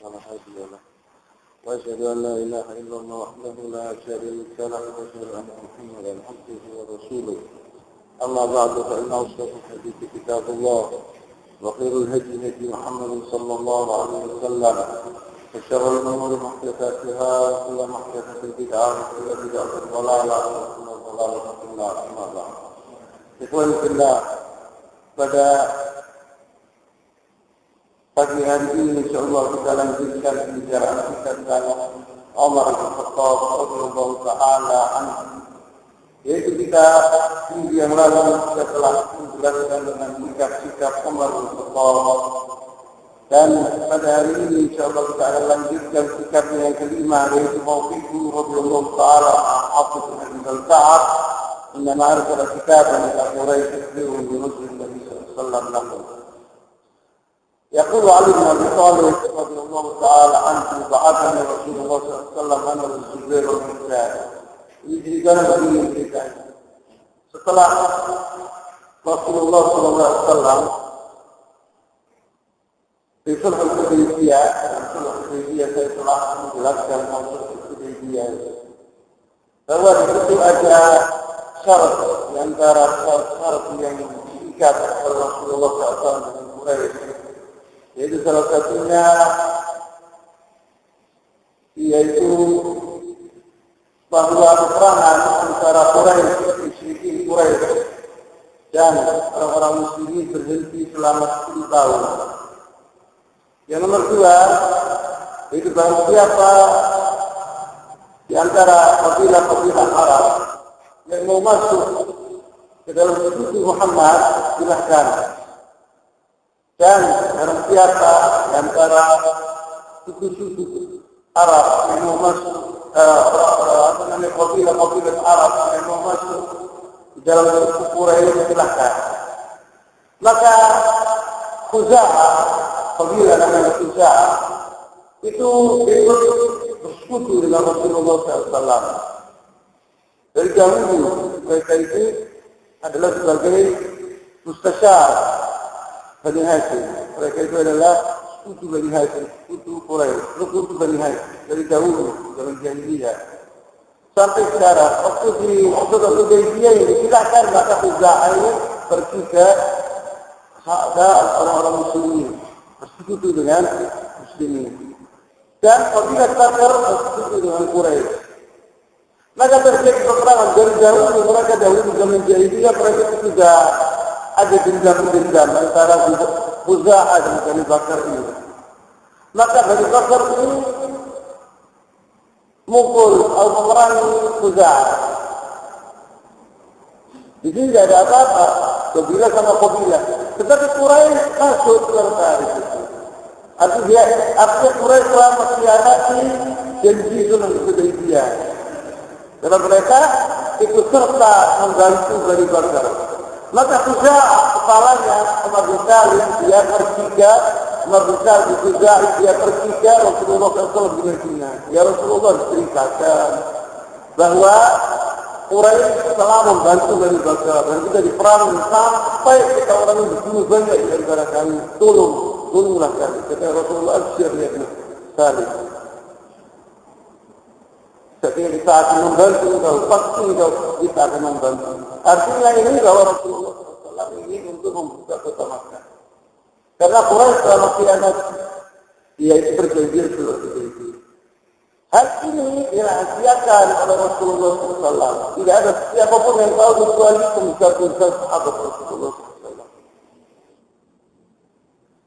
فلا هادي له وأشهد أن لا إله إلا الله وحده لا شريك له وأشهد أن محمدا عبده ورسوله أما بعد فإن أصدق الحديث كتاب الله وخير الهدي هدي محمد صلى الله عليه وسلم وشر الأمور محدثاتها وكل محدثة بدعة وكل بدعة ضلالة وكل ضلالة في النار أما بعد. Ikhwan fillah, pada pagi hari ini insyaallah kita lanjutkan pembicaraan kita tentang Umar bin Khattab radhiyallahu taala anhu. Yaitu kita minggu yang lalu kita telah menjelaskan dengan sikap-sikap Umar bin Khattab, dan pada hari ini insyaallah kita akan lanjutkan sikapnya yang kelima, yaitu mauqifhu radhiyallahu taala an bin Ka'ab إنما أرسل كتابا إلى قريش يخبرهم بنصر النبي صلى الله عليه وسلم. يقول علي بن أبي طالب رضي الله تعالى عنه بعثني رسول الله صلى الله عليه وسلم أنا والزبير والمكتاب يجرينا begini ceritanya. Setelah Rasulullah sallallahu alaihi wasallam di Sulh Hudaybiyah, saya telah menjelaskan maksud Hudaybiyah bahwa di situ ada syarat di antara syarat yang diikat oleh Rasulullah SAW dengan Quraisy, yaitu salah satunya yaitu bahwa peperangan antara Quraisy, musyrikin Quraisy dan orang-orang muslimin berhenti selama 10 tahun. Yang nomor 2 yaitu bahwa siapa di antara kabilah-kabilah Arab yang mau masuk ke dalam sekutu Muhammad silahkan. Dan barang siapa di antara suku-suku Arab yang mau masuk kabilah-kabilah Arab yang mau masuk di dalam suku Quraisy silahkan. Maka Khuza'ah, kabilah namanya Khuza'ah, itu ikut bersekutu dengan Rasulullah SAW. Dari dahulu mereka itu adalah sebagai mustasyar Bani Hashim. Mereka itu adalah sekutu Bani Hashim, sekutu Quraisy, sekutu Bani Hashim dari dahulu zaman jahiliyah. Sampai sekarang waktu di Hudaybiyah ini silakan maka Khuza'ah ini pergi ke orang-orang muslimin, bersekutu dengan muslimin. Dan kabilah Bakar bersekutu dengan Quraisy. Maka terjadi peperangan dari dahulu. Mereka dahulu zaman jahiliyah mereka itu sudah ada dendam-dendam antara Khuza'ah dan Bani Bakar ini. Maka Bani Bakar ini mukul atau memerangi Khuza'ah. Di sini tidak ada apa-apa, kabilah sama kabilah. Tetapi Quraisy masuk tertarik itu. Artinya Quraisy telah mengkhianati janji Sulh Hudaybiyah. Karena mereka ikut serta membantu Bani Bakar. Maka Khuza'ah kepalanya Umar bin Salim dia pergi ke Rasulullah SAW di Madinah. Ya Rasulullah, ceritakan bahwa Quraisy telah membantu Bani Bakar dan kita diperangi sampai kita orang yang dibunuh banyak di antara kami. Tolonglah kami. Kata Rasulullah, Absyir ya Ibn Salim. Ketika kita akan membantu engkau, pasti kita akan membantu. Artinya ini bahwa Rasulullah SAW ingin untuk membuka kota Makkah. Karena Quraisy telah mengkhianati, yaitu perjanjian Sulh Hudaybiyah. Hal ini dirahasiakan oleh Rasulullah SAW. Tidak ada siapapun yang tahu kecuali pembesar-pembesar sahabat Rasulullah SAW.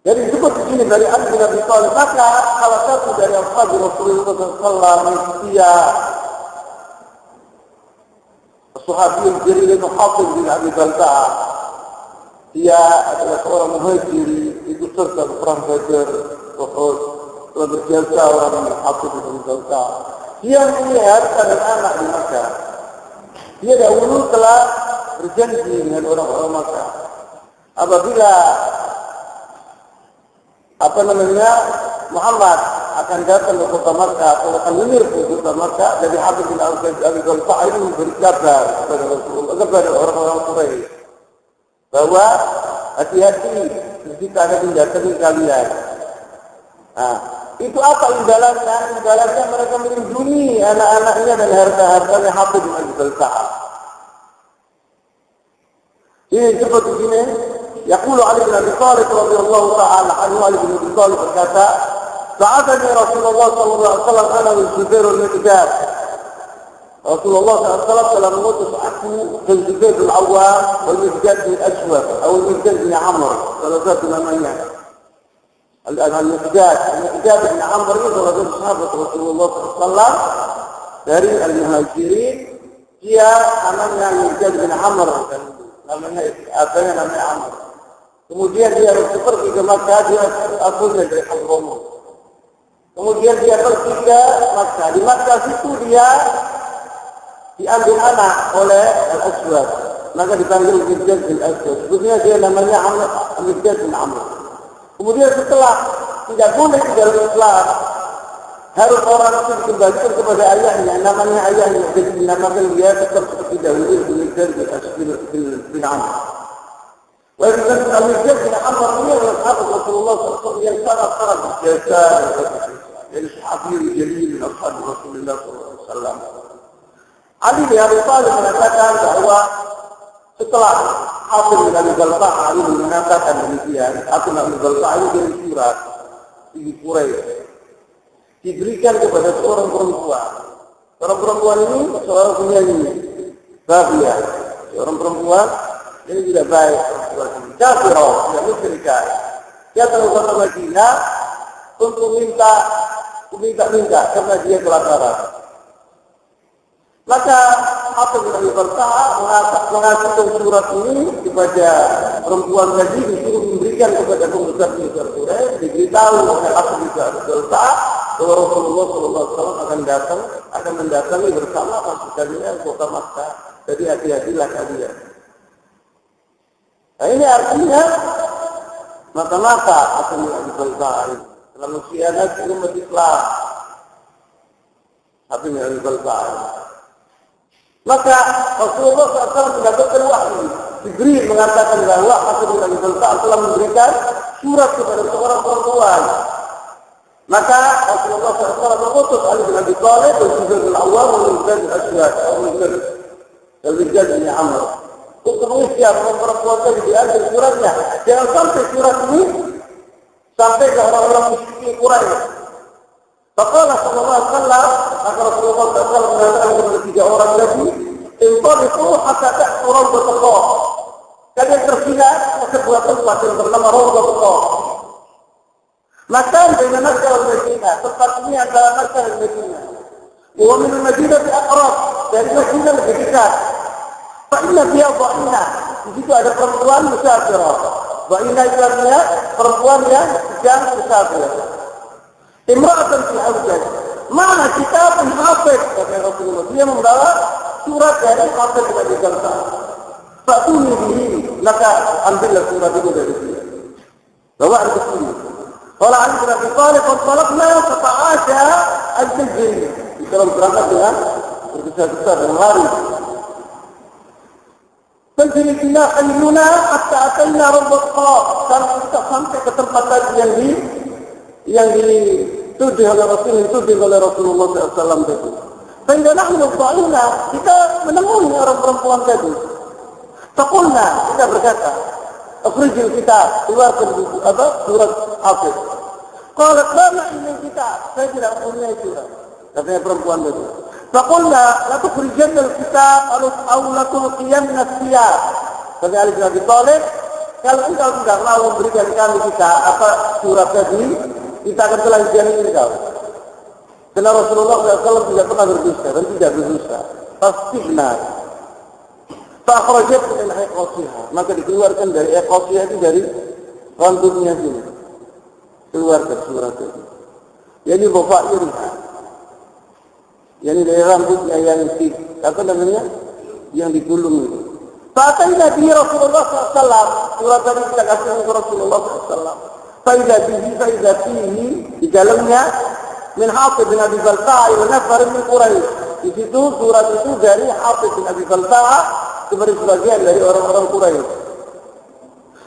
Jadi disebut di sini dari Ali bin Abi Thalib, maka salah satu dari ashab Rasulullah SAW dia Sahabi Jarir bin Hafiz bin Abi Balta'ah. Dia adalah seorang muhajir, ikut serta perang Badar, Uhud, telah berjasa orang Hafiz bin Abi Balta'ah. Dia melihat anak-anak di Makkah. Dia dahulu telah berjanji dengan orang-orang Makkah. Apabila Muhammad akan datang ke kota Makkah atau akan menyerbu kota Makkah, dari Hafiz bin Abi Balta'ah ini memberi kabar kepada Rasulullah, kepada orang-orang Quraisy bahwa hati-hati, kita akan mendatangi kalian. Itu apa imbalannya? Imbalannya mereka melindungi anak-anaknya dan harta-hartanya Hatib bin Abi Balta'ah. Ini seperti ini. Yaqulu Ali bin Abi Thalib radhiyallahu ta'ala anhu, Ali bin Abi Thalib berkata, "Ba'athani Rasulullah sallallahu alaihi wasallam ana wa Zubair al-Miqdad." Rasulullah SAW telah mengutus aku dan Zubair bin Awwam wal Miqdad bin Aswad atau Miqdad bin Amr, salah satu namanya. Al-Miqdad bin Amr itu salah satu sahabat Rasulullah SAW dari Al-Muhajirin. Dia namanya Miqdad bin Amr, dan namanya Amr. Kemudian dia pergi ke Makkah, dia asalnya dari Hadramut. Kemudian dia pergi ke Makkah. Di Makkah situ dia diambil anak oleh Al-Aswad, maka dipanggil Miqdad bin Aswad. Sebetulnya dia namanya Miqdad bin Amr. Kemudian setelah tidak boleh di dalam Islam, harus orang itu dikembalikan kepada ayahnya, namanya ayahnya, jadi dinamakan dia tetap seperti dahulu Miqdad bin Amr. Walaupun Miqdad bin Amr ini adalah sahabat Rasulullah SAW yang sangat berjasa, jadi sahabat jalil min ashab Rasulullah SAW. Ali bin Abi Thalib mengatakan bahwa setelah Hatib bin Abi Balta'ah, Ali mengatakan demikian, Hatib bin Abi Balta'ah ini dari surat di Quraisy diberikan kepada seorang perempuan. Seorang perempuan ini seorang penyanyi, Babia. Seorang perempuan ini tidak baik, kafirah, tidak musyrikah. Dia terus ke Madinah untuk minta karena dia kelaparan. Maka Hatib bin Abi Balta'ah mengasihkan surat ini kepada perempuan tadi, disuruh memberikan kepada pembesar-pembesar Quraisy, diberitahu oleh Hatib bin Abi Balta'ah bahwa Rasulullah SAW akan mendatangi bersama pasukannya kota Makkah. Jadi hati-hatilah kalian. Nah ini artinya mata-mata Hatib bin Abi Balta'ah telah mengkhianati umat Islam. Hatib bin Abi Balta'ah. Maka Rasulullah SAW mendapatkan wahyu. Jibril mengatakan bahwa Hatib bin Abi Balta'ah telah memberikan surat kepada seorang perempuan. Maka Rasulullah SAW mengutus Ali bin Abi Thalib dan Zubair bin Awwam dan Miqdad bin Aswad dan Miqdad bin Amr untuk mengusia perempuan tadi diambil suratnya. Jangan sampai surat ini sampai ke orang-orang musyrikin Quraisy. Faqala sallallahu alaihi wasallam, maka Rasulullah SAW mengatakan kepada tiga orang tadi, "Intan itu hatta orang bertekok." Kalian terpindah ke sebuah tempat yang bernama Rawdah Tekok. Maka dengan Makkah dan Madinah, tempat ini adalah Makkah dan Madinah. Wa min al-Madinah aqrab, dari Madinah lebih dekat. Fa inna fiha dha'ina, di situ ada perempuan musafirah. Dha'ina itu artinya perempuan yang sedang musafir. Imra'atan fi hawjah. Mana kitab Hafiz, kata Rasulullah. Dia membawa surat dari Hatib bin Abi Balta'ah. Fa'tuni bihi, maka ambillah surat itu dari dia. Bawa ke sini. Kalau Ali bin Abi Thalib bertolakna fata'asha al-jizri. Kita berangkat dengan berkesah-kesah dan lari. Penjelitina ayyuna hatta atayna Rawdah Tekok. Sampai ke tempat tadi yang dituduh oleh Rasulullah SAW tadi. Sehingga nahnu dha'ina, kita menemui orang perempuan tadi. Faqulna, kita berkata, "Akhrijil kitab, keluarkan surat Hafiz." Qalat lana ini kitab, saya tidak punya surat. Katanya perempuan tadi. Faqulna, la tukhrijanna al-kitab aw la tulqiyanna as-siyab. Kata Ali bin Abi Thalib, kalau engkau tidak mau memberikan kami surat tadi, kita akan telah jamin engkau. Karena Rasulullah SAW tidak pernah berdusta dan tidak berdusta. Pasti benar. Fakhrajat min iqasiha, maka dikeluarkan dari iqasiha itu dari rambutnya sini. Keluarkan surat itu. Yani bafairha. Yani dari rambutnya yang yang digulung itu. Fatayna bi Rasulullah SAW, surat tadi kita kasih ke Rasulullah SAW. Faidah fihi di dalamnya min Hatib bin Abi Balta'ah wa nafar min Quraisy. Di situ surat itu dari Hatib bin Abi Balta'ah kepada sebagian dari orang-orang Quraisy.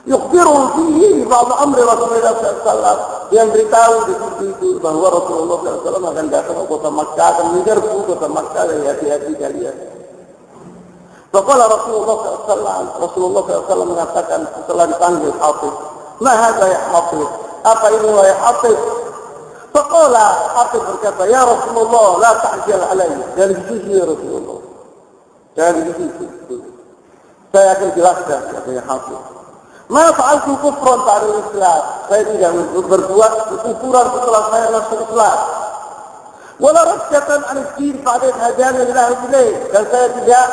Yukhbiru fihi ba'd amri Rasulullah SAW. yang beritahu di situ itu bahwa Rasulullah SAW akan datang ke kota Makkah, akan menyerbu kota Makkah, dan hati-hati kalian. Faqala Rasulullah SAW mengatakan setelah dipanggil Hatib, "Ma hadza ya Hatib? Apa ini wahai Hatib?" Faqala Hatib berkata, "Ya Rasulullah, la ta'jal alayya." Jangan disusu ya Rasulullah. Jangan disusu. Saya akan jelaskan katanya Hatib. "Ma fa'altu kufran ba'da Islam." Saya tidak berbuat kekufuran setelah saya masuk Islam. Wala rasyatan 'an ad-din ba'da hadana lillahi ilayh. Dan saya tidak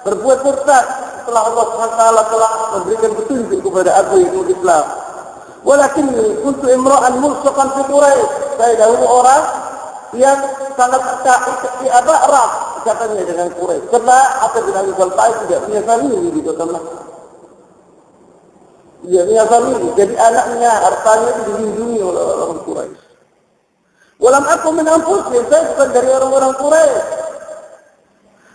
berbuat murtad setelah Allah SWT telah memberikan petunjuk kepada aku yaitu Islam. Walakinni kuntu imra'an mulsaqan fi Quraisy. Saya dahulu orang yang sangat erat katanya dengan Quraisy. Karena Hatib bin Abi Balta'i tidak punya famili di kota Makkah. Dia punya famili, jadi anaknya, hartanya itu dilindungi oleh orang Quraisy. Walam aku min anfusihim, saya bukan dari orang-orang Quraisy.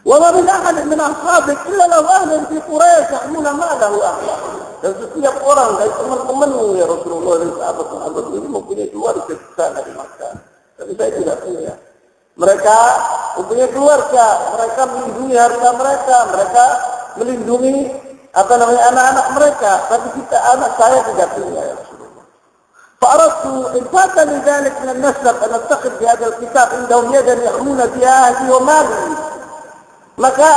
Wala min ahad min ashabik illa lahu ahlan fi Quraisy yahmuna ma'lahu ahlan. Dan setiap orang dari teman-temanmu ya Rasulullah dan sahabat-sahabat ini mempunyai keluarga di sana di Makkah. Tapi saya tidak punya. Mereka mempunyai keluarga, mereka melindungi harta mereka, mereka melindungi anak-anak mereka. Tapi kita anak saya tidak punya ya Rasulullah. Fa'aradtu in fatani dzalik min an-nasab an attakhid bi hadzal kitab indahum yadan yahmuna biha ahli wa mali. Maka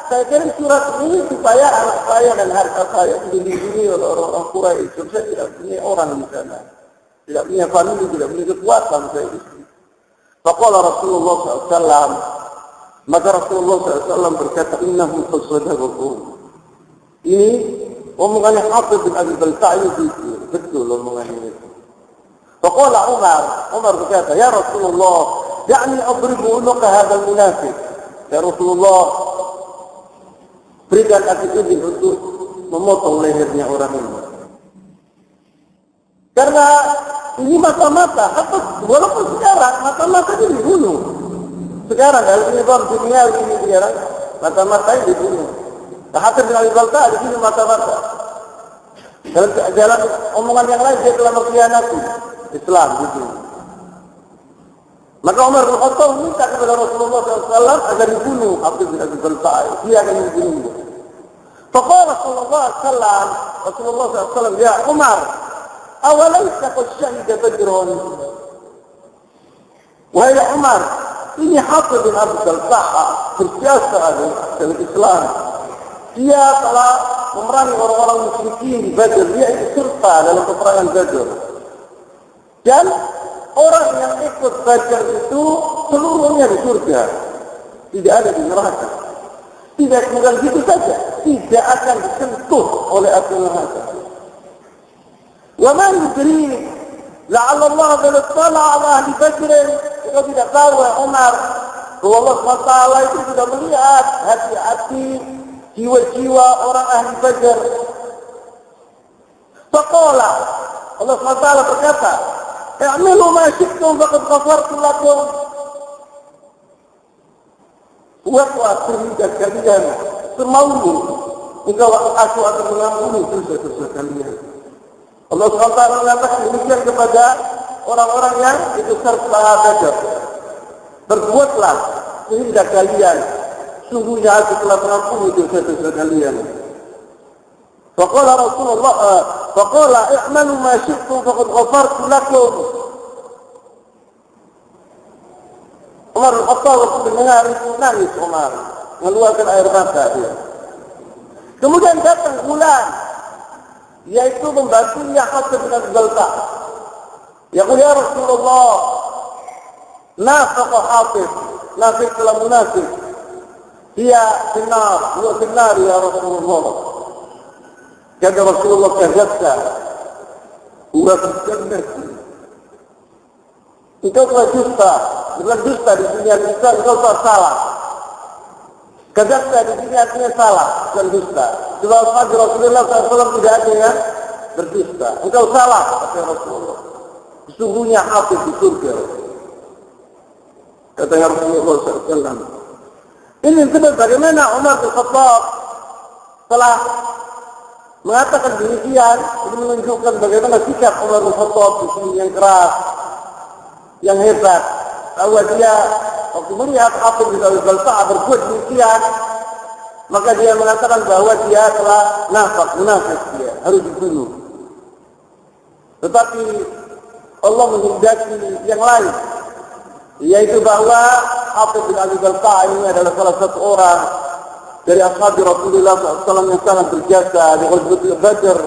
saya kirim surat ini supaya anak saya dan harta saya dilindungi oleh orang-orang Quraisy. Saya tidak punya orang di sana, tidak punya famili, tidak punya kekuatan saya di sini. Faqala Rasulullah SAW, maka Rasulullah SAW berkata, "Innahu qad. Ini omongannya Hatib bin Abi Balta'i itu betul omongannya itu. Faqala Umar berkata, "Ya Rasulullah, da'ni adribu unuqa hadzal munafiq." Ya Rasulullah, berikan aku izin untuk memotong lehernya orang ini. Karena ini mata-mata, walaupun sekarang mata-mata ini dibunuh. Sekarang dalam nizam dunia ini sekarang mata-mata ini dibunuh. Hatib bin Abi Balta'i di sini mata-mata. Dalam jalan omongan yang lain dia telah mengkhianati Islam gitu. Maka Umar bin Khattab minta kepada Rasulullah SAW agar dibunuh Hatib bin Abi Balta'i. Dia akan dibunuh. Faqala Rasulullah SAW, "Ya Umar, awalaysa qad syahida Badran?" Wahai Umar, ini Hatib bin Abi Balta'i berjasa dalam Islam. Dia telah memerangi orang-orang musyrikin di Badr. Dia ikut serta dalam peperangan Badr. Dan orang yang ikut Badr itu seluruhnya di surga, tidak ada di neraka. Tidak bukan gitu saja, tidak akan disentuh oleh api neraka. Wa man yudri la'alla Allah qad tala 'ala ahli Badr. Kita tidak tahu ya Umar, bahwa Allah SWT itu sudah melihat hati-hati jiwa-jiwa orang ahli Badr. Faqala, Allah SWT berkata, "I'malu ma syi'tum faqad ghafartu lakum." Buatlah perintah kalian semaumu, engkau aku akan mengampuni dosa-dosa kalian. Allah SWT mengatakan demikian kepada orang-orang yang ikut serta Badr. Berbuatlah sehingga kalian, sungguhnya aku telah mengampuni dosa-dosa kalian. Faqala Rasulullah, faqala i'malu ma syi'tum faqad ghafartu lakum. Umar bin Khattab waktu mendengar itu nangis Umar, mengeluarkan air mata dia. Kemudian datang Gulam, yaitu membantunya Hatib bin Abi Balta'i. Yaqul ya Rasulullah, nafaqa Hatib, nafik telah munafik. Dia benar ya Rasulullah. Kata Rasulullah, "Kadzabta wa kadzabta." Engkau telah dusta, bukan dusta di dunia kita, engkau telah salah. Kadzabta di sini artinya salah, bukan dusta. Sebab Rasulullah SAW tidak ada yang berdusta. Engkau salah, kata Rasulullah. Sesungguhnya Hatib di surga. Kata Rasulullah SAW. Ini sebab bagaimana Umar bin Khattab telah mengatakan demikian, ini menunjukkan bagaimana sikap Umar bin Khattab yang keras, yang hebat. Bahwa dia waktu melihat Hatib bin Abi Balta'ah berbuat demikian, maka dia mengatakan bahwa dia telah munafik, dia harus dibunuh. Tetapi Allah menghendaki yang lain, yaitu bahwa Hatib bin Abi Balta'ah ini adalah salah satu orang dari ashab Rasulullah SAW yang sangat berjasa di Ghazwatul Badr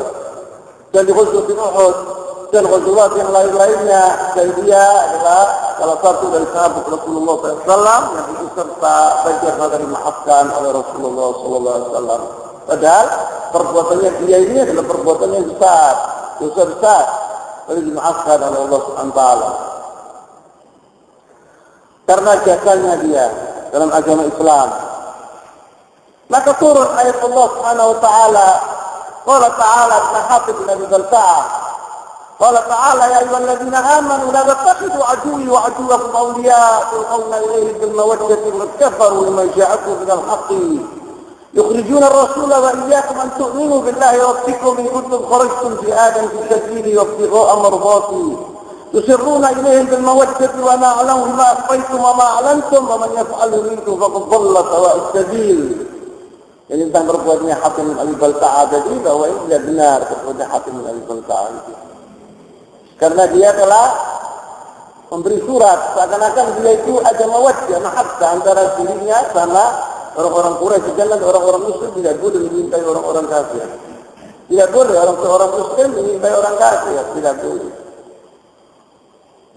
dan di Ghazwatul Uhud dan ghazwat yang lain-lainnya, dan dia adalah salah satu dari sahabat Rasulullah SAW yang ikut serta bagian dari dimaafkan oleh Rasulullah SAW. Padahal perbuatannya dia ini adalah perbuatan yang besar, dosa besar, lalu dimaafkan oleh Allah SWT karena jasanya dia dalam agama Islam. Maka turun ayat Allah Subhanahu wa taala, qala ta'ala tentang Hatib bin Abi Balta'ah. Qala ta'ala ya ayyuhalladzina amanu la tattakhidhu aduwwi wa aduwwakum awliya tulqawna ilayhim bil mawaddati wa kafaru lima ja'akum minal haqqi yukhrijuna ar-rasula wa iyyakum an tu'minu billahi rabbikum in kuntum kharajtum jihadan fi sabili wa ibtigha'a mardati tusirruna ilayhim bil mawaddati wa na'lamu bima akhfaytum wa ma 'alantum wa man yaf'alhu minkum faqad dhalla sawa'is sabil. Jadi tentang perbuatannya Hatib bin Abi Balta'ah tadi, bahwa ini tidak benar perbuatan Hatib bin Abi Balta'ah itu. Karena dia telah memberi surat seakan-akan dia itu ada mawaddah, mahabbah antara dirinya sama orang-orang Quraisy, sedangkan orang-orang Muslim tidak boleh mencintai orang-orang kafir. Tidak boleh orang Muslim mencintai orang kafir, tidak boleh.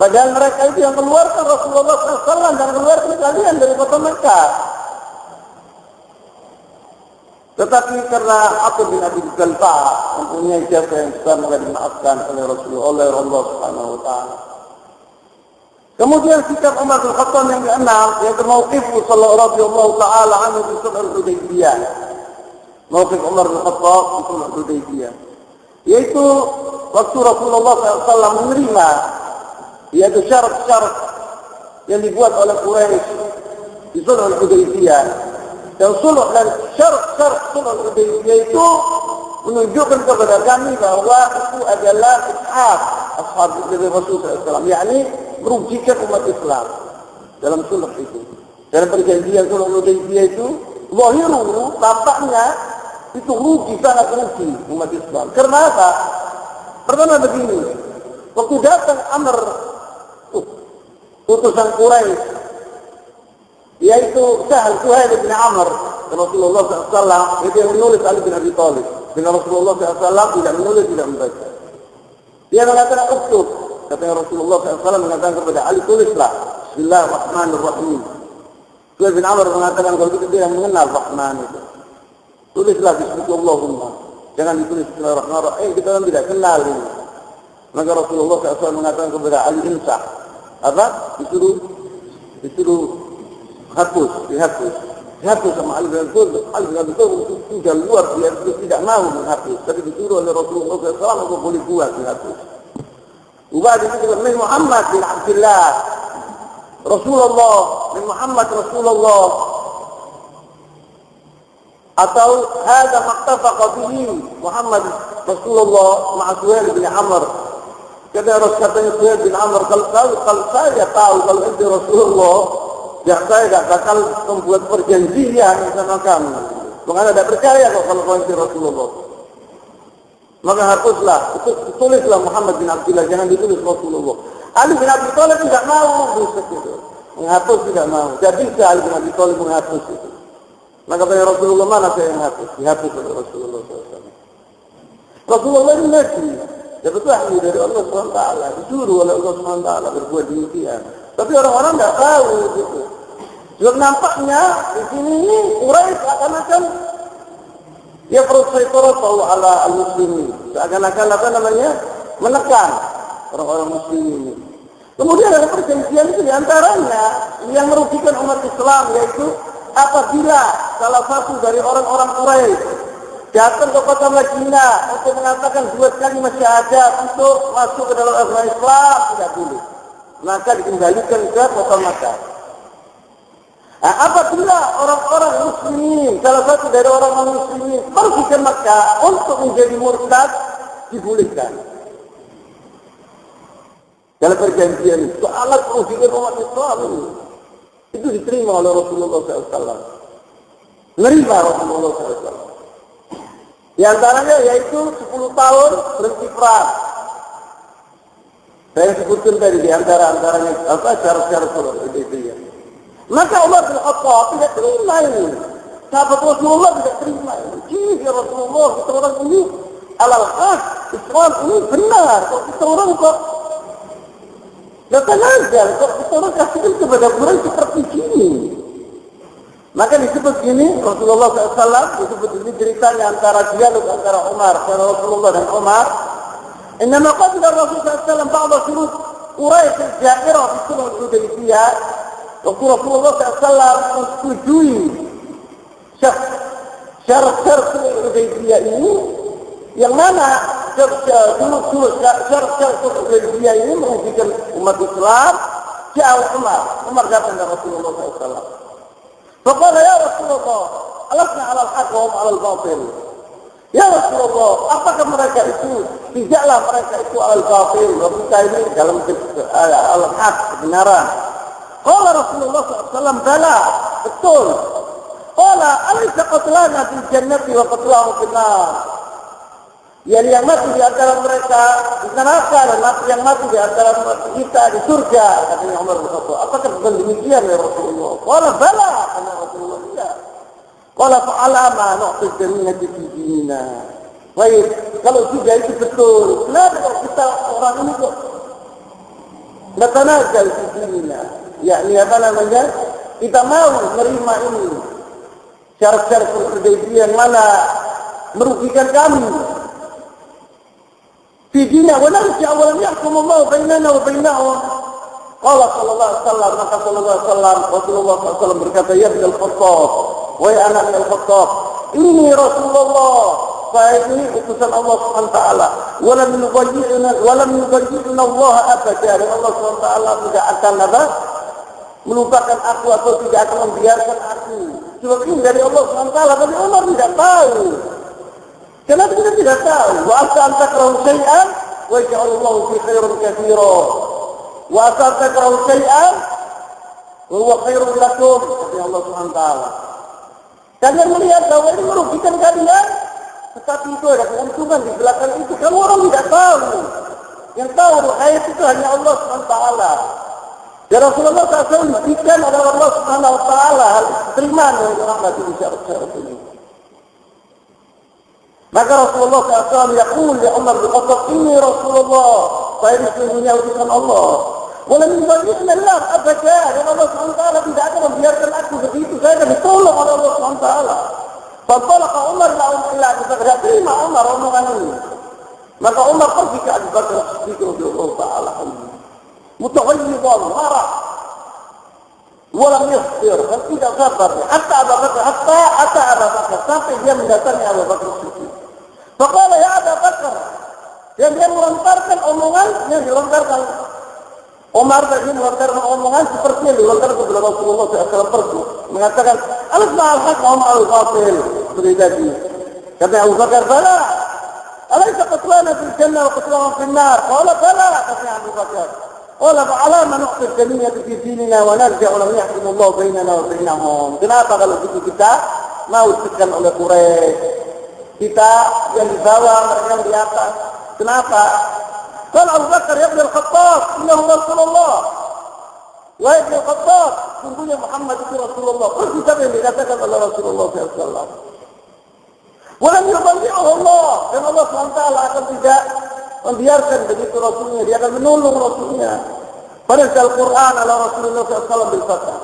Padahal mereka itu yang keluarkan Rasulullah SAW dan keluarkan kalian dari kota Mekah. Tetapi karena Hatib bin Abi Balta'ah mempunyai jasa yang besar, maka dimaafkan oleh Rasulullah, oleh Allah Subhanahu wa taala. Kemudian sikap Umar bin Khattab yang keenam, yaitu mauqifhu sallallahu taala anhu fi sulhul Hudaybiyah. Mauqif Umar bin Khattab fi sulhul Hudaybiyah, yaitu waktu Rasulullah SAW menerima, yaitu syarat-syarat yang dibuat oleh Quraisy di sulhul Hudaybiyah. Dan sulh dan syarat-syarat sulh Hudaybiyah itu menunjukkan kepada kami bahwa itu adalah ashab dari Rasulullah SAW, yakni merugikan umat Islam dalam sulh itu. Dalam perjanjian sulh Hudaybiyah itu, zahiru tampaknya itu rugi, sangat rugi umat Islam. Karena apa? Pertama begini, waktu datang Amr, utusan Quraisy, yaitu Suhail bin Amr, Rasulullah SAW itu yang menulis Ali bin Abi Thalib. Dengan Rasulullah SAW tidak menulis, tidak membaca. Dia mengatakan uktub, katanya Rasulullah SAW mengatakan kepada Ali, tulislah Bismillahirrahmanirrahim. Suhail bin Amr mengatakan kalau itu dia yang mengenal Rahman itu, tulislah Bismillahirrahmanirrahim, jangan ditulis Bismillahirrahmanirrahim, kita kan tidak kenal ini. Maka Rasulullah SAW mengatakan kepada Ali, insah, apa? Disuruh dihapus sama Ali bin Abi Thalib sudah luar biasa, tidak mau menghapus, tapi disuruh oleh Rasulullah SAW untuk boleh buat dihapus. Ubah itu min Muhammad bin Abdullah Rasulullah, min Muhammad Rasulullah, atau hada maktafaqa bihi Muhammad Rasulullah ma'a Suhail bin Amr. Katanya Suhail bin Amr, kalau saya tahu kalau itu Rasulullah, ya saya tidak bakal membuat perjanjian sama kamu. Karena tidak percaya kok kalau kau itu Rasulullah. Maka hapuslah, tulislah Muhammad bin Abdullah, jangan ditulis Rasulullah. Ali bin Abi Thalib tidak mau itu. Menghapus tidak mau. Jadi Ali bin Abi Thalib menghapus itu. Maka tanya Rasulullah, mana saya yang hapus? Dihapus oleh Rasulullah SAW. Rasulullah ini Nabi, dapat wahyu dari Allah SWT, disuruh oleh Allah SWT berbuat demikian. Tapi orang-orang tidak tahu gitu. Juga nampaknya di sini ini Quraisy seakan-akan dia tahu ala al-muslimin, seakan-akan apa namanya menekan orang-orang muslim ini. Kemudian ada perjanjian itu diantaranya yang merugikan umat Islam, yaitu apabila salah satu dari orang-orang Quraisy datang ke kota Madinah untuk mengatakan 2 kalimat syahadat untuk masuk ke dalam agama Islam, tidak boleh. Maka dikembalikan ke kota Makkah. Nah, apabila orang-orang muslimin, salah satu dari orang-orang muslimin pergi ke Makkah untuk menjadi murtad, dibolehkan. Dalam perjanjian itu, alat kerugian umat Islam itu diterima oleh Rasulullah SAW. Menerima Rasulullah SAW. Di antaranya yaitu 10 tahun berhenti perang. Saya sebutkan tadi di antaranya syarat-syarat itu ya. Maka Umar bin Khattab tidak terima ini. Sahabat Rasulullah tidak terima ini. Ya Rasulullah, kita orang ini alal haq, Islam ini benar. Kok kita orang kok datang aja, kok kita orang kasihkan kepada orang seperti ini. Maka disebut ini Rasulullah SAW, disebut ini ceritanya antara dialog antara Umar, Rasulullah dan Umar. Innama qadda Rasulullah SAW ba'da syurut Quraisy al-Ja'irah di Sulh Hudaybiyah. Waktu Rasulullah SAW menyetujui syarat-syarat Sulh Hudaybiyah ini, yang mana syarat-syarat Sulh Hudaybiyah ini merugikan umat Islam. Jauh Umar datang ke Rasulullah SAW. Faqala ya Rasulullah, alasna 'ala al-haq wa hum 'ala al-batil. Ya Rasulullah, apakah mereka itu tidaklah mereka itu 'ala al-batil, mereka ini dalam al-haq, kebenaran. Qala Rasulullah SAW, bala, betul. Qala alaysa qatlana fil jannati wa qatlahum fil nar. Yang mati di antara mereka di neraka dan yang mati di antara kita di surga, katanya Umar bin Khattab. Apakah bukan demikian ya Rasulullah? Qala bala, kata Rasulullah. Iya. Qala fa'ala ma nu'ti jannati fi dinina. Baik, kalau tidak itu betul. Kenapa kita orang ini kok natanazal fi dinina? Yakni apa namanya? Kita mau menerima ini. Syarat-syarat Hudaybiyah yang mana merugikan kami. Fi dinina wa narji awalan yahkum Allah bainana wa bainahum. Qala sallallahu alaihi wasallam, maka sallallahu alaihi wasallam, Rasulullah SAW berkata, ya bin al-Khattab, wahai anak bin al-Khattab, ini Rasulullah, saya ini utusan Allah SWT. Walam yudayyi'na Allah abada. Dan Allah SWT tidak akan melupakan aku atau tidak akan membiarkan aku. Sebab ini dari Allah SWT, tapi Umar tidak tahu. Kenapa kita tidak tahu? Wa asa an takrahu syai'an wa yaj'alullahu fi khairin katsira. Wa asa an takrahu syai'an wa huwa khairun lakum. Kata Allah SWT. Kalian melihat bahwa ini merugikan kalian, tetapi itu ada keuntungan di belakang itu. Kamu orang tidak tahu. Yang tahu khair itu hanya Allah SWT. Dan Rasulullah SAW diberikan oleh Allah SWT hal terima dari orang lagi syarat-syarat ini. Maka Rasulullah SAW yaqul li Umar bin Khattab, ini Rasulullah, saya sesungguhnya utusan Allah. Walam yudayyi'na Allah abada. Dan Allah SWT tidak akan membiarkan aku begitu. Saya akan ditolong oleh Allah SWT. Fantalaqa Umar lahum illa tidak terima Umar omongan ini. Maka Umar pergi ke Abu Bakar Siddiq radhiyallahu ta'ala anhu. Mutaghayyidan, marah. Walam yasbir, dan tidak sabar. Hatta Abu Bakar, sampai dia mendatangi Abu Bakar Siddiq. Faqala ya Abu Bakar. Dan dia melontarkan omongan yang dilontarkan Umar tadi, melontarkan omongan seperti yang dilontarkan kepada Rasulullah SAW pergi. Mengatakan, alasna al-haq wa hum al-batil. Seperti tadi. Kata Abu Bakar, bala. Alaysa qatlana fil jannah wa qatlahum fil nar. Qala bala, kata Abu Bakar. Qala fa'ala ma nu'ti al-jamiyyah fi dinina wa narji'u lam yahkum Allah bainana wa bainahum. Kenapa kalau begitu kita mau ditekan oleh Quraisy? Kita yang di bawah, mereka yang di atas. Kenapa? Qala Abu Bakar ya Ibn al-Khattab, innahu Rasulullah. Wahai Ibn al-Khattab, sungguhnya Muhammad itu Rasulullah. Pergi siapa yang dikatakan oleh Rasulullah SAW. Walam yudayyi'uhu Allah. Dan Allah SWT akan tidak membiarkan begitu Rasulnya. Dia akan menolong Rasulnya. Pada Al-Quran ala Rasulullah SAW bil-Fatah.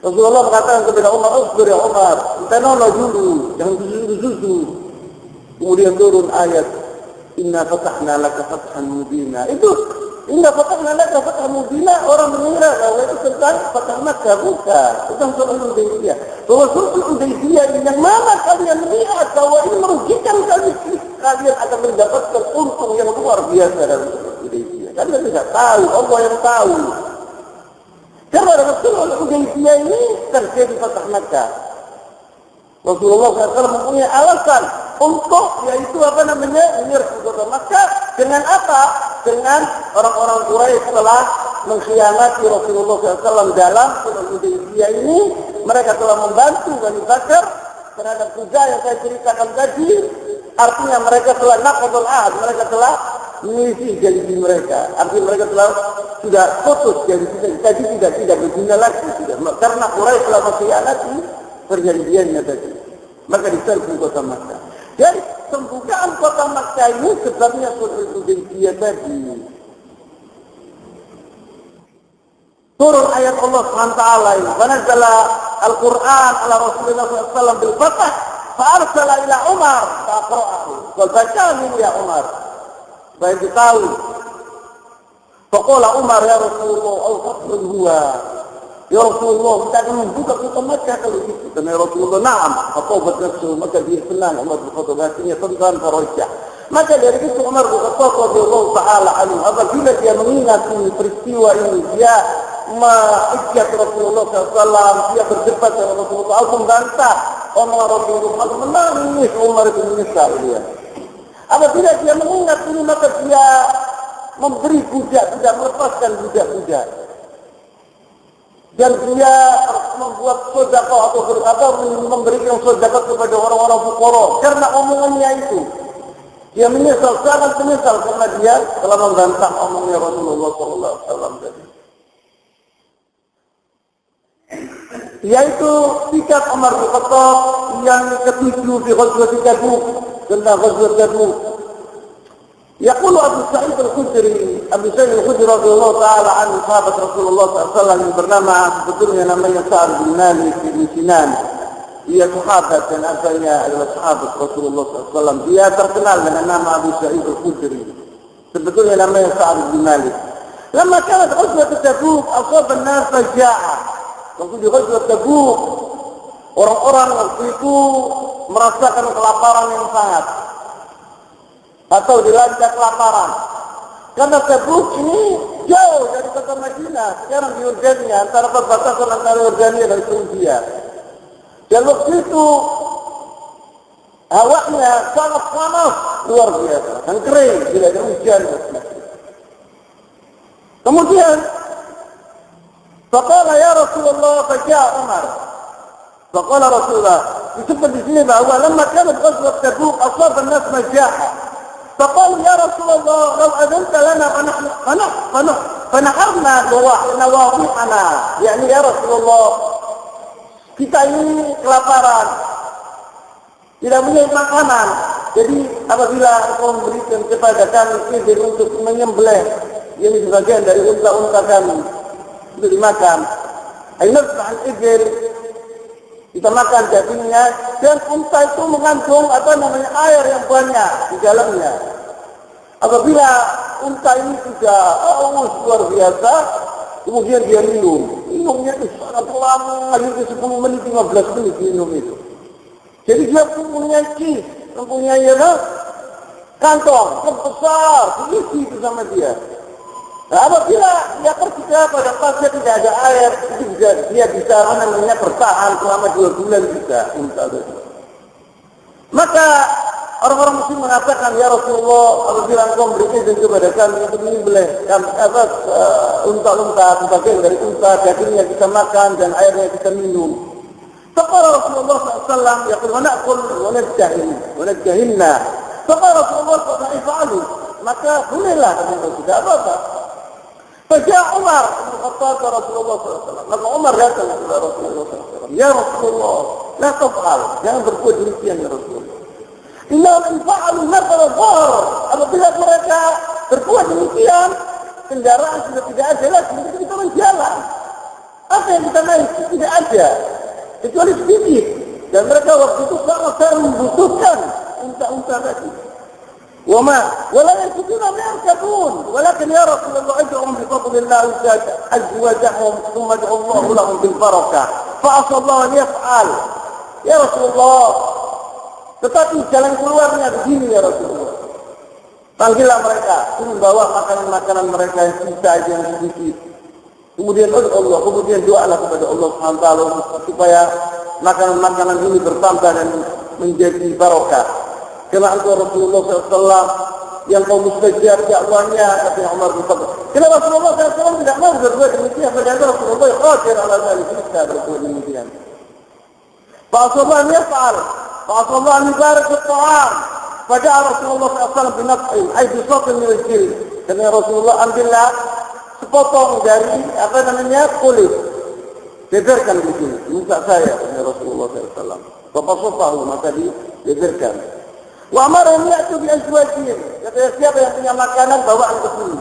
Rasulullah mengatakan kepada Umar, usbir ya Umar, kita nolong dulu, jangan susu. Kemudian turun ayat, inna fatahna laka fathan mubina. Itu inna fatahna laka fathan mubina, orang mengira bahwa itu tentang Fatah Makkah, bukan tentang Sulh Hudaybiyah. Bahwa Sulh Hudaybiyah ini yang mana kalian melihat bahwa ini merugikan kalian akan mendapatkan untung yang luar biasa dari Sulh Hudaybiyah. Kalian tidak tahu, Allah yang tahu. Karena Rasulullah Hudaybiyah ini terjadi Fatah Makkah. Rasulullah SAW mempunyai alasan untuk yaitu menyerbu kota Makkah dengan apa? Dengan orang-orang Quraisy telah mengkhianati Rasulullah SAW dalam sulh Hudaybiyah ini. Mereka telah membantu Bani Bakar terhadap kuda yang saya ceritakan tadi. Artinya mereka telah naqadul ahd, mereka telah menyelisih janji mereka. Artinya mereka telah sudah putus janji tidak berguna lagi sudah. Karena Quraisy telah mengkhianati perjanjiannya tadi. Maka diserbu kota Makkah. Dan pembukaan kota Makkah ini sebabnya sulh Hudaybiyah tadi. Turun ayat Allah SWT ini. Wanazala Al-Quran ala Rasulullah SAW bil-Fatah. Fa'arsala ila Umar. Fa'akra'ahu. Walbacani ya Umar. Supaya ditahu. Faqala Umar ya Rasulullah. Al-Fathul huwa. Ya Rasulullah, kita akan membuka kota Makkah kalau gitu. Dan ya Rasulullah, na'am. Fatobat nafsuhu. Maka dia senang. Umar berkata hatinya tentang farajah. Maka dari itu Umar berkata radhiyallahu ta'ala anhu. Apabila dia mengingat peristiwa ini, dia mengikat Rasulullah SAW, dia berdebat dengan Rasulullah, aku membantah omongan Rasulullah, menangis. Umar itu menyesal dia. Apabila dia mengingat ini, maka dia memberi budak, melepaskan budak-budak. Dan dia membuat sedekah atau memberikan sedekah kepada orang-orang fuqara karena omongannya itu. Dia menyesal, sangat menyesal karena dia telah membantah omongnya Rasulullah SAW tadi. Yaitu sikap Umar bin Khattab yang ketujuh di Ghazwat Tabuk, tentang Ghazwat Tabuk. Yaqulu Abu Sa'id Al-Khudri radhiyallahu ta'ala anhu, sahabat Rasulullah SAW yang bernama sebetulnya namanya Sa'ad bin Malik bin Sinan. Dia sahabat dan asalnya adalah sahabat Rasulullah SAW. Dia terkenal dengan nama Abu Sa'id Al-Khudri. Sebetulnya namanya Sa'ad bin Malik. Lama kanat Ghazwat Tabuk, asaba an-nas faja'ah. Waktu di Ghazwat Tabuk, orang-orang waktu itu merasakan kelaparan yang sangat. Atau dilanda kelaparan. Karena Tabuk ini jauh dari kota Madinah. Sekarang di Yordania, antara perbatasan antara Yordania dan Turki. Dan waktu itu hawanya sangat panas, luar biasa, dan kering, tidak ada hujan. Kemudian, faqala ya Rasulullah faja'a Umar. Faqala Rasulullah, disebut di sini bahwa lamma kanat ghazwat Tabuk asaba an-nas majaa'a. فقالوا يا رسول الله لو أذنت لنا فنحرنا نواضحنا. يعني ya Rasulullah, kita ini kelaparan, tidak punya makanan. Jadi apabila engkau memberikan kepada kami izin untuk menyembelih, ini sebagian dari unta-unta kami untuk dimakan. Ainasbahal izin, kita makan dagingnya, dan unta itu mengandung air yang banyak di dalamnya. Apabila unta ini sudah luar biasa, kemudian dia minumnya itu sangat lama, itu 10 menit, 15 menit minum itu. Jadi dia mempunyai kantong yang besar, diisi itu sama dia. Nah, apabila dia pergi pada pasir tidak ada air, itu dia bisa bertahan selama 2 bulan juga unta itu. Maka orang-orang muslim mengatakan, ya Rasulullah, apabila engkau memberi izin kepada kami untuk menyembelih unta-unta, sebagian dari unta, dagingnya kita makan dan airnya kita minum. Faqala Rasulullah SAW, yaqul wa na'kul wa nadjahinna. Faqala Rasulullah SAW, maka bolehlah kami tidak apa-apa. Faja'a Umar bin Khattab Rasulullah SAW. Maka Umar datang kepada Rasulullah SAW. Ya Rasulullah, la taf'al, jangan berbuat demikian ya Rasulullah. Innahum in fa'alu nafara dhahr. Apabila mereka berbuat demikian, kendaraan sudah tidak ada lagi, kita menjalan. Apa yang kita naik tidak ada, kecuali sedikit. Dan mereka waktu itu sangat membutuhkan unta-unta tadi. ولا يركضون ما يركبون ولكن يا رسول الله ادعهم بفضل الله ازواجهم ثم ادعوا الله لهم بالبركه فعسى الله ان يفعل ya Rasulullah. Tetapi jalan keluarnya begini ya Rasulullah. Panggillah mereka, suruh bawa makanan-makanan mereka yang sisa yang sedikit. Kemudian Allah, kemudian doalah kepada Allah SWT supaya makanan-makanan ini bertambah dan menjadi barokah. Karena engkau Rasulullah SAW yang kau mustajab dakwahnya, kata Umar bin Khattab. Kenapa Rasulullah SAW tidak mau berbuat demikian? Padahal Rasulullah qadir ala dzalik, bisa berbuat demikian. Fa'asallahu an yaf'al, fa'asallahu an yubarik at-ta'am. Fada'a Rasulullah SAW binaf'in, ay bisatin min al-jil. Karena Rasulullah ambillah sepotong dari kulit, beberkan di sini, minta saya, kata Rasulullah SAW. Bapak sopahu, maka dibeberkan. Wa amarahum ya'tu bi azwajihim. Kata siapa yang punya makanan bawaan ke sini.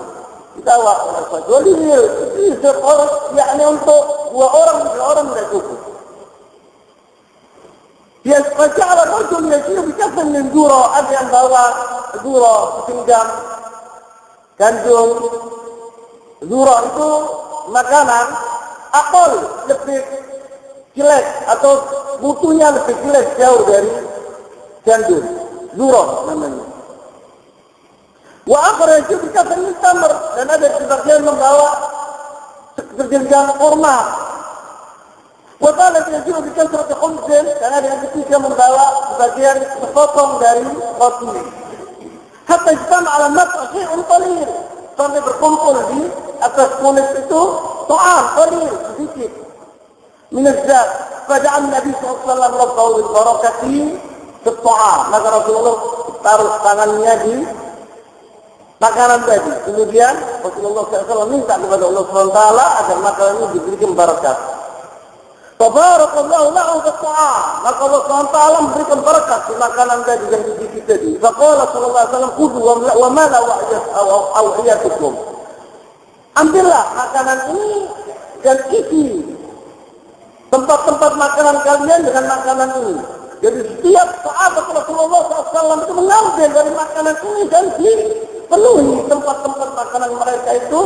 Kita bawa kecuali ini seorang, yakni untuk 2 orang, 3 orang tidak cukup. Dia secara rajul yasiru bikafan min dzura, ada yang bawa dzura sepinggang gandum. Dzura itu makanan apel lebih jelek atau mutunya lebih jelek jauh dari gandum. Dzura namanya. Wa akhraju bikafan min tamr, dan ada sebagian membawa segenggam kurma. Wa qala yajibu bikasrati khubzin, dan ada yang ketiga membawa sebagian sepotong dari roti. Hatta ijtama ala nafs syai'un qalil, sampai berkumpul di atas kulit itu ta'am qalil, sedikit. Min az-zat, faja'al Nabi sallallahu alaihi wasallam rabbahu bil barakati fi ta'am. Maka Rasulullah taruh tangannya di makanan tadi. Kemudian Rasulullah SAW minta kepada Allah SWT agar makanan ini diberikan barakat. Tabarakallahu lahu fi-ta'am. Maka Allah SWT memberikan barakat di makanan tadi yang sedikit tadi. Faqala sallallahu alaihi wasallam khudhu wa ma la aw'iyatukum. Ambillah makanan ini dan isi tempat-tempat makanan kalian dengan makanan ini. Jadi setiap sahabat Rasulullah SAW itu mengambil dari makanan ini dan dipenuhi tempat-tempat makanan mereka itu.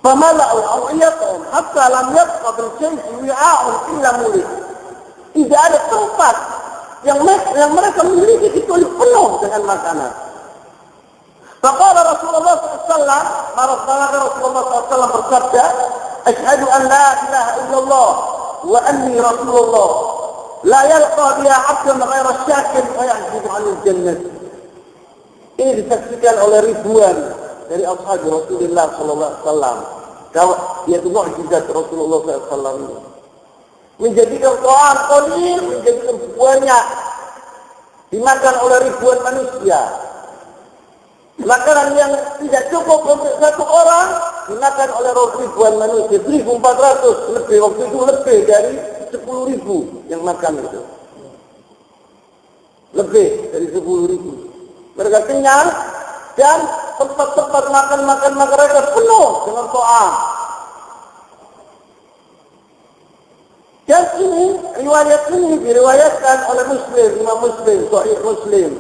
Famala'u aw'iyatuhum hatta lam yabqa bil shay'i wi'a'un illa mulih. Tidak ada tempat yang mereka miliki kecuali penuh dengan makanan. Faqala Rasulullah SAW, maka Rasulullah SAW bersabda, Asyhadu an la ilaha illallah wa anni Rasulullah, la yalqa biha 'abdun ghaira syakin wa yahjibu 'anil jannah. Ini disaksikan oleh ribuan dari ashab Rasulullah SAW. Yaitu mukjizat Rasulullah SAW. Menjadikan Quran qalil, menjadikan banyak, dimakan oleh ribuan manusia. Makanan yang tidak cukup untuk 1 orang dimakan oleh ribuan manusia. 1.400 lebih, waktu itu lebih dari 10.000 yang makan itu. Lebih dari 10.000. Mereka kenyang dan tempat-tempat makan mereka penuh dengan Quran. Dan ini, riwayat ini diriwayatkan oleh Imam Muslim, Sahih Muslim.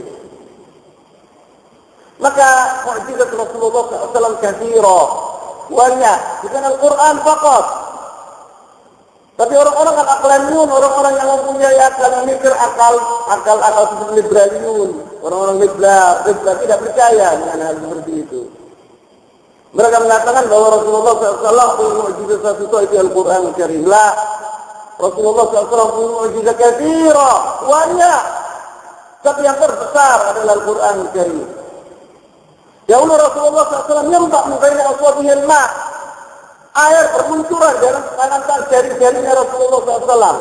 Maka mukjizat Rasulullah SAW katsira, banyak, bukan Al-Quran faqat. Tapi orang-orang al-aqlaniyun, orang-orang yang mempunyai akal, yang mikir akal seperti liberaliyun, orang-orang liberal tidak percaya dengan hal seperti itu. Mereka mengatakan bahwa Rasulullah SAW punya mukjizat satu itu Al-Quran Al-Karim. Rasulullah SAW punya mukjizat katsira, banyak. Tapi yang terbesar adalah Al-Quran Al-Karim. Dahulu Rasulullah SAW nyembah mengkaini aswabihi al-ma'. Air bermunculan dalam tangan jari-jarinya Rasulullah SAW.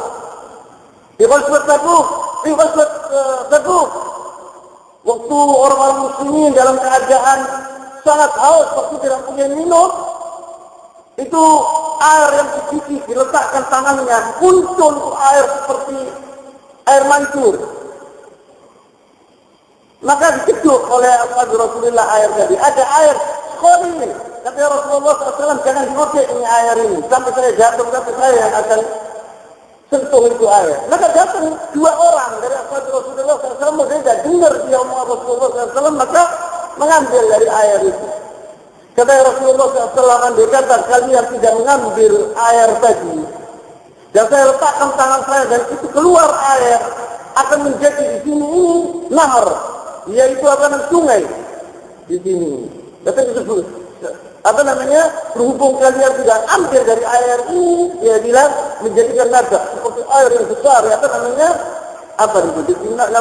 Di Ghazwat Tabuk, waktu orang-orang muslimin dalam keadaan sangat haus, waktu tidak punya minum, itu air yang sedikit diletakkan tangannya, muncul air seperti air mancur. Maka dicedup oleh Rasulullah air tadi. Ada air qalil. Kata Rasulullah SAW, jangan diutik ini air ini. Sampai saya jatuh, tapi saya yang akan sentuh itu air. Maka datang 2 orang dari Rasulullah SAW. Mereka dengar dia omong Rasulullah SAW, maka mengambil dari air itu. Kata Rasulullah SAW, andai kata kalian tidak mengambil air tadi, dan saya letakkan tangan saya dan itu keluar air, akan menjadi di sini ini nahar, yaitu akan sungai di sini. Kata disebut berhubung kalian sudah ambil dari air ini, dia bilang menjadikan nada seperti air yang besar, dalam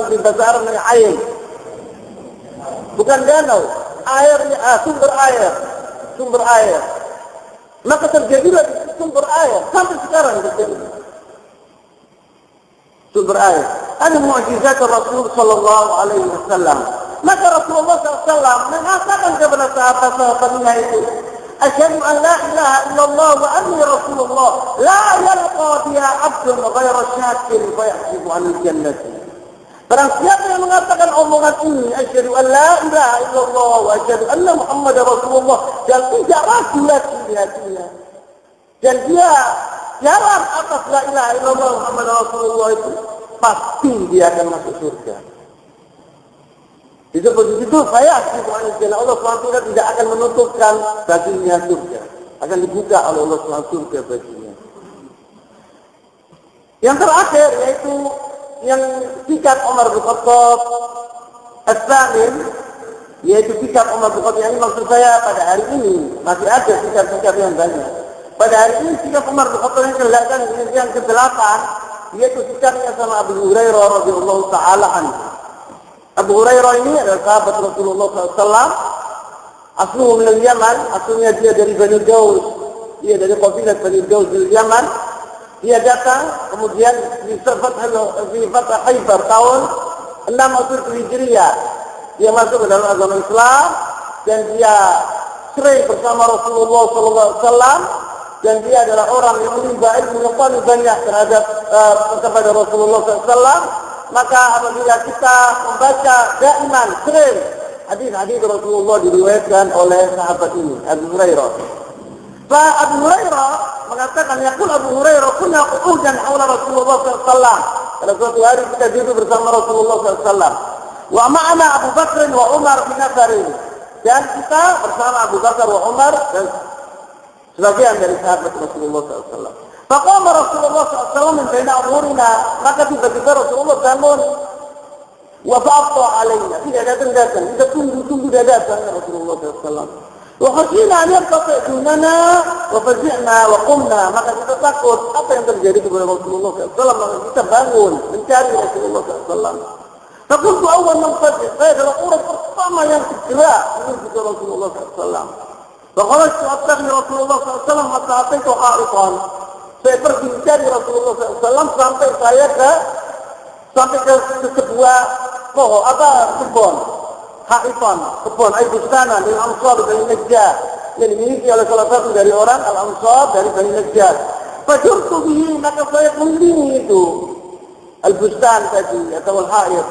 bahasa Arab namanya air, bukan danau, airnya sumber air. Maka terjadilah sumber air sampai sekarang terjadi sumber air. Ada mukjizat Rasul sallallahu alaihi wasallam. Maka Rasulullah SAW mengatakan kepada sahabat-sahabatnya itu, asyhadu an la ilaha illallah wa anni rasulullah la yalqa biha 'abdun ghayra syakin fa yahsibu 'anil jannati. Barang siapa yang mengatakan omongan ini, asyhadu an la ilaha illallah wa asyhadu anna muhammadar rasulullah, dan tidak ragu lagi di hatinya, dan dia jalan atas la ilaha illallah muhammadar rasulullah, itu pasti dia akan masuk surga. Itu begitu saya Allah SWT tidak akan menutupkan baginya surga, akan dibuka oleh Allah SWT surga baginya. Yang terakhir yaitu yang sikap Umar bin Khattab as-Salim, yaitu sikap Umar bin Khattab. Yang maksud saya pada hari ini masih ada sikap-sikap yang banyak. Pada hari ini sikap Umar bin Khattab yang ke-8 yaitu sikapnya sama Abu Hurairah radhiyallahu taala anhu. Abu Hurairah ini adalah sahabat Rasulullah SAW. Asluhu min Yaman, asalnya dia dari Bani Daus. Dia dari kabilah Bani Daus di Yaman. Dia datang kemudian di Fath Khaybar tahun 6 Hijriah. Dia masuk ke dalam agama Islam dan dia sering bersama Rasulullah SAW, dan dia adalah orang yang menimba ilmu yang paling banyak terhadap kepada Rasulullah SAW. Maka apabila kita membaca daiman sering hadis-hadis Rasulullah diriwayatkan oleh sahabat ini Abu Hurairah. Abu Hurairah mengatakan, yaqul Abu Hurairah, kunna qu'udan haula Rasulullah SAW. Pada suatu hari kita duduk bersama Rasulullah SAW. Wa ma'ana Abu Bakr wa Umar bin Nafarin. Dan kita bersama Abu Bakar wa Umar dan sebagian dari sahabat Rasulullah SAW. Faqama Rasulullah SAW min baina umurina, maka tiba-tiba Rasulullah bangun. Wa fa'atta alaina, tidak datang, kita tunggu dia datang Rasulullah SAW. Wa khashina an yaqta dunana wa fazi'na wa qumna, maka kita takut apa yang terjadi kepada Rasulullah SAW, maka kita bangun mencari Rasulullah SAW. Fakultu awal man fazi', saya adalah orang pertama yang segera menuju ke Rasulullah SAW. Fakharajtu abtaghi Rasulullah SAW hatta ataitu ha'itan. Saya pergi mencari Rasulullah SAW sampai ke sebuah kebun, haifan, kebun Aibustana dari Ansar Bani Najjar yang dimiliki oleh salah satu dari orang Al-Ansar dari Bani Najjar. Fajurtu bihi, maka saya kelilingi itu Al-Bustan tadi atau Al-Haif.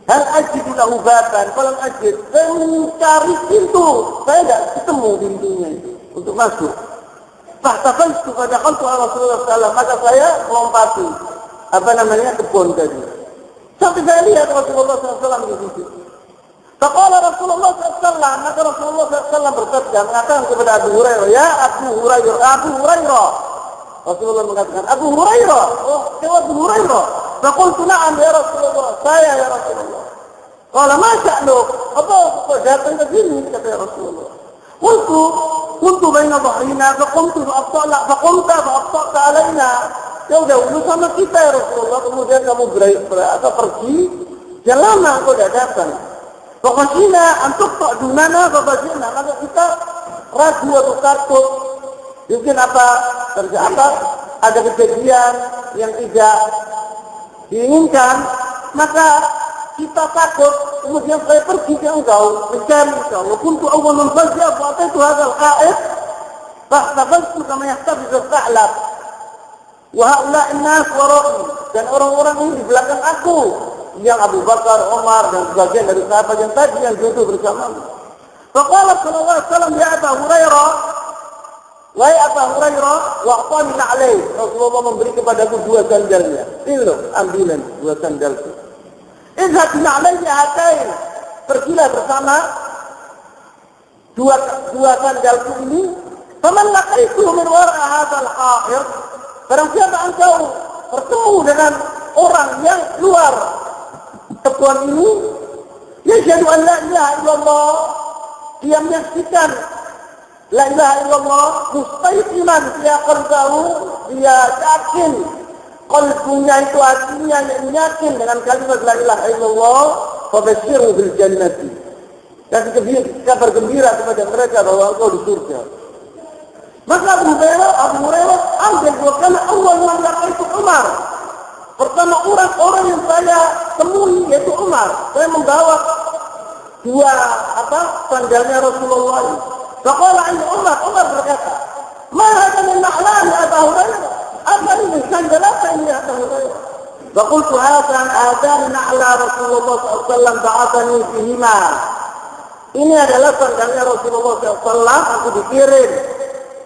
Hal ajidu lahu baban, falam ajid. Saya mencari pintu, saya tidak ketemu pintunya itu untuk masuk. Fahtafaltu fadakhaltu ala Rasulullah SAW, maka saya melompati kebun tadi. Sampai saya lihat Rasulullah SAW di situ. Faqala Rasulullah SAW, maka Rasulullah SAW bersabda mengatakan kepada Abu Hurairah, ya Abu Hurairah. Rasulullah mengatakan, Abu Hurairah, oh Abu Hurairah. Faqultu na'am ya Rasulullah, saya ya Rasulullah. Qala ma sya'nuk, apa datang ke sini kata Rasulullah. Kuntu baina dhahrina faqumtu fa'abta'ta alaina. Ya udah dulu sama kita ya Rasulullah, kemudian kamu pergi, jangan lama kau dah datang. Fakhashina an tuqta dunana fabajina, maka kita ragu atau takut. Mungkin ada kejadian yang tidak diinginkan, maka kita takut, kemudian saya pergi ke engkau, mencari engkau. Kuntu awal membaca, apa itu hadal qa'id, fahtafaltu kama yahtafiz al-tha'lab. Wa ha'ula'in nas wara'i, dan orang-orang ini di belakang aku, yang Abu Bakar, Umar, dan sebagian dari sahabat yang tadi yang duduk bersamamu. Faqala sallallahu alaihi wasallam, ya Abu Hurairah, wahai Abu Hurairah, wa'tani na'lai. Rasulullah memberi kepadaku 2 sandalnya. Ini loh, ambilan 2 sandalku. Izhad na'laihi hatain. Pergilah bersama 2 sandalku ini. Faman laqaitu min wara'a hadzal ha'ir. Barang siapa engkau bertemu dengan orang yang luar kebun ini, yashhadu an la ilaha illallah, dia menyaksikan la ilaha illallah, mustaiqinan dia qalbahu, dia yakin qalbunya itu hatinya yang yakin dengan kalimat la ilaha illallah, fabashshirhu bil jannati. Dan kabar gembira kepada mereka bahwa engkau di surga. Maka Abu Hurairah ambil dua kali Allah yang itu Umar. Pertama orang yang saya temui yaitu Umar. Saya membawa dua sandalnya Rasulullah. Faqala ini Umar berkata, "Ma hadha min a'lam ya Abu Hurairah?" Apa ini sandal apa ini ya Abu Hurairah? Faqultu hadan na'la Rasulullah SAW ba'athani fihima. Ini adalah sandalnya Rasulullah SAW, aku dikirim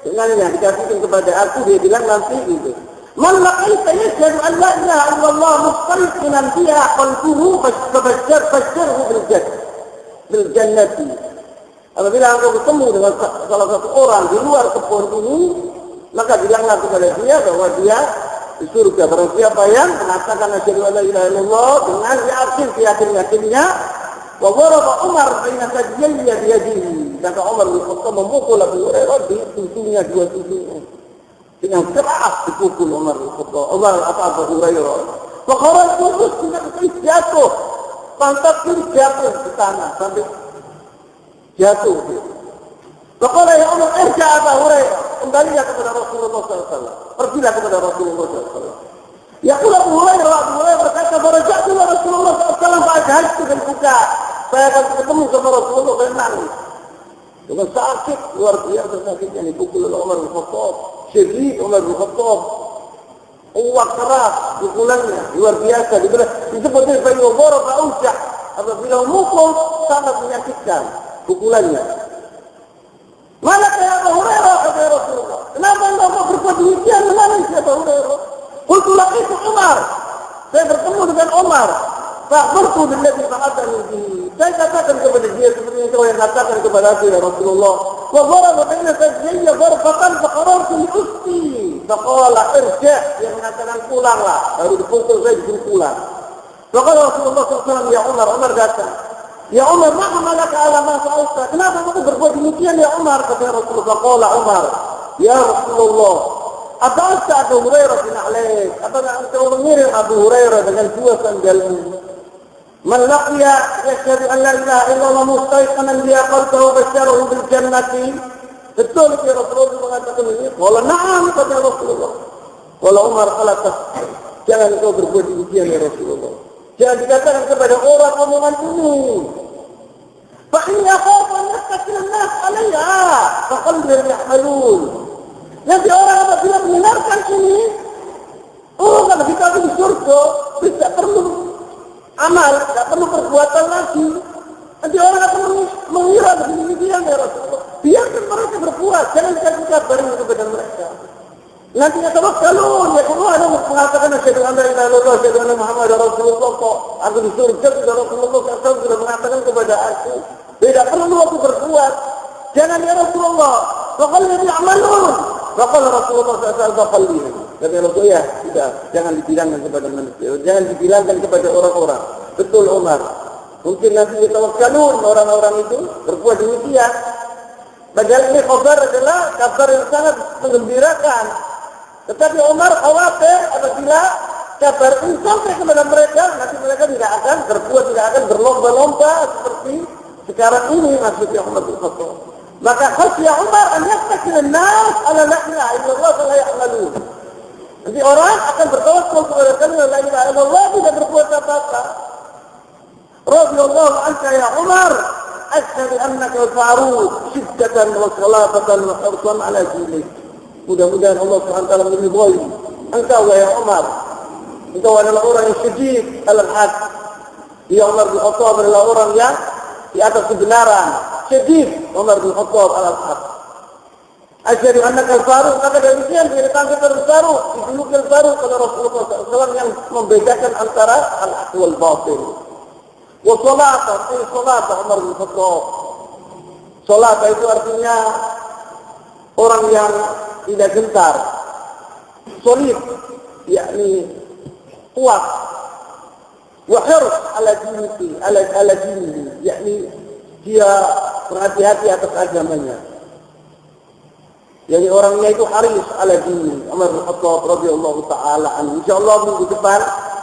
dengannya, dikasihkan kepada aku, dia bilang nanti gitu. Man laqaita yashhadu an la ilaha illallah mustayqinan biha qalbuhu fabashshirhu bil jannati. Apabila engkau ketemu dengan salah satu orang di luar kebun ini, maka bilanglah kepada dia bahwa dia di surga. Barang siapa yang mengatakan asyhadu an la ilaha illallah dengan yakinnya, wa daraba Umar baina sajiyya biyadihi. Maka Umar bin Khattab memukul Abu Hurairah di tubuhnya, dua tubuhnya. Dengan keras dipukul Umar bin Khattab. Abu Hurairah. Perkara itu tidak jatuh. Pantat kiri jatuh di tanah sampai jatuh. Perkara ya Umar irja Abu Hurairah. Kembalilah kepada Rasulullah SAW. Pergilah kepada Rasulullah SAW. Ya Abu Hurairah berkata, "Baraja'tulah Rasulullah SAW fa'ajhajtu bil buka." Saya akan ketemu sama Rasulullah dan nangis. Dengan sakit luar biasa sakitnya dipukul oleh Umar bin Khattab. Syedid Umar bin Khattab. Uwak keras pukulannya luar biasa. Disebut sebagai darab ujah. Apabila memukul sangat menyakitkan pukulannya. Mana kayak Abu Hurairah kata Rasulullah? Kenapa engkau berbuat demikian? Menangis Abu Hurairah. Qultu laqitu Umar. Saya bertemu dengan Umar. Fa'akhbartu billadhi fa'adani bihi. Saya katakan kepada dia seperti yang kau yang katakan kepada aku ya Rasulullah. Wa daraba baina sajiyya darbatan faqarartu li usti. Faqala irja'. Dia mengatakan pulanglah. Baru dipukul saya disuruh pulang. Faqala Rasulullah SAW ya Umar. Umar datang. Ya Umar, ma amalaka ala ma fa'alta? Kenapa kamu berbuat demikian ya Umar? Kata Rasulullah. Qala Umar, ya Rasulullah, apa Abu Hurairah bin alaik? Apakah engkau mengirim Abu Hurairah dengan dua sandalmu? Man laqiya yashhadu an la ilaha illallah mustayqinan biha qalbuhu basyarahu bil jannati. Betul ya Rasulullah mengatakan ini? Qala na'am kata Rasulullah. Qala Umar qala jangan engkau berbuat demikian ya Rasulullah. Jangan dikatakan kepada orang omongan ini. Fa in yakhafu an yastakil an-nas 'alayha fa qalbun yahmalun. Nanti orang apabila mendengarkan ini, kalau kita di surga, tidak perlu amal, tidak perlu perbuatan lagi. Nanti orang akan mengira demikian ya Rasulullah. Biarkan mereka berbuat, jangan kasih kabar kepada mereka. Nanti yatawakkalun, ya Allah ada mengatakan asyhadu an la ilaha illallah, asyhadu anna Muhammadar Rasulullah, kok aku di surga sudah Rasulullah SAW sudah mengatakan kepada aku, tidak perlu aku berbuat. Jangan ya Rasulullah, faqal ladzi ya'malun. Faqala Rasulullah SAW faqallihi. Kata Rasulullah, ya, tidak, jangan dibilangkan kepada manusia, jangan dibilangkan kepada orang-orang. Betul Umar. Mungkin nanti yatawakkalun orang-orang itu berbuat demikian. Padahal ini kabar adalah kabar yang sangat menggembirakan. Tetapi Umar khawatir apabila kabar ini sampai kepada mereka, nanti mereka tidak akan berbuat, tidak akan berlomba-lomba seperti sekarang ini maksudnya Umar bin Khattab. Maka khasya Umar an yastakil an-nas ala la ilaha illallah wa la ya'malun. Jadi orang akan bertawakal kepada kalimat la ilaha illallah tidak berbuat apa-apa. Radhiyallahu anka ya Umar, asyhadu annaka al-faruq shiddatan wa salafatan wa hirsan ala dinik. Mudah-mudahan Allah SWT meridhai engkau ya Umar. Engkau adalah orang yang syedid al-haq. Ya Umar bin Khattab adalah orang yang di atas kebenaran. Syedid Umar bin Khattab al-haq. Asyhadu annaka al-faruq. Maka demikian dia ditangkap al-faruq, dijuluki al-faruq oleh Rasulullah SAW yang membedakan antara al-haq wal batil. Wa salatan, salat Umar bin Khattab. Salat itu artinya orang yang tidak gentar, solid, yakni kuat. Wa hirs ala dinihi, ala dinihi, yakni dia berhati-hati atas agamanya. Jadi orangnya itu haris ala dini Umar bin Khattab radhiyallahu taala anhu. Insyaallah minggu depan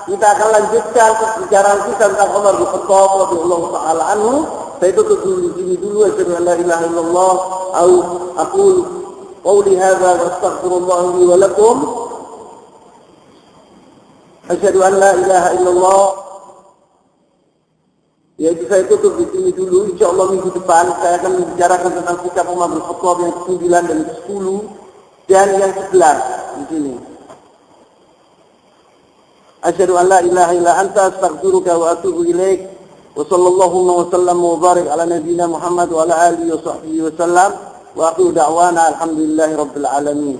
kita akan lanjutkan pembicaraan kita tentang Umar bin Khattab radhiyallahu taala anhu. Saya tutup dulu di sini dulu. Asyhadu an la ilaha illallah au aqul qawli hadza wa astaghfirullah li wa lakum. Asyhadu an la ilaha illallah. Yaitu saya tutup di sini dulu. Insyaallah minggu depan saya akan membicarakan tentang sikap Umar bin Khattab yang ke-9 dan ke-10 dan yang ke-11 di sini. Asyhadu an la ilaha illa anta astaghfiruka wa atubu ilaik. Wa sallallahu wa sallam wa barik ala nabiyyina Muhammad wa ala alihi wa sahbihi wa sallam. Wa aqulu da'wana alhamdulillahi rabbil alamin.